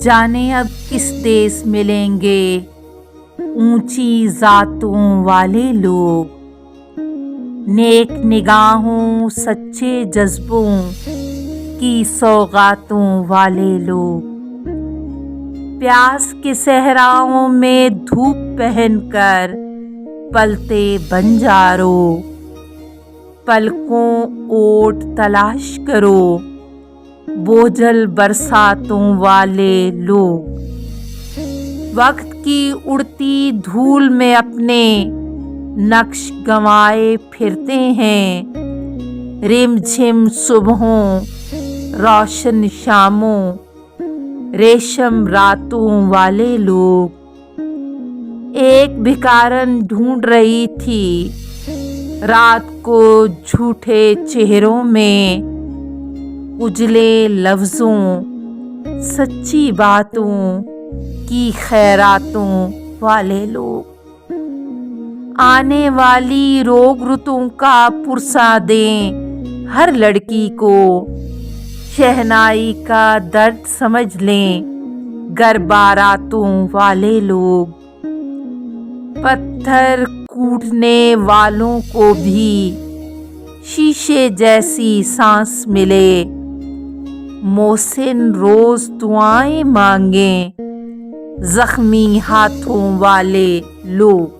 جانے اب کس دیس ملیں گے اونچی ذاتوں والے لوگ، نیک نگاہوں سچے جذبوں کی سوغاتوں والے لوگ، پیاس کے صحراؤں میں دھوپ پہن کر پلتے بنجاروں، پلکوں اوٹ تلاش کرو بوجھل برساتوں والے لوگ، وقت کی اڑتی دھول میں اپنے نقش گنوائے پھرتے ہیں، رم جھم صبحوں روشن شاموں ریشم راتوں والے لوگ، ایک بھکارن ڈھونڈ رہی تھی رات کو جھوٹے چہروں میں، اجلے لفظوں سچی باتوں کی خیراتوں والے لوگ، آنے والی روگ رتوں کا پرسہ دیں ہر لڑکی کو، شہنائی کا درد سمجھ لیں گر باراتوں والے لوگ، پتھر کوٹنے والوں کو بھی شیشے جیسی سانس ملے، محسن روز دعائیں مانگیں زخمی ہاتھوں والے لوگ۔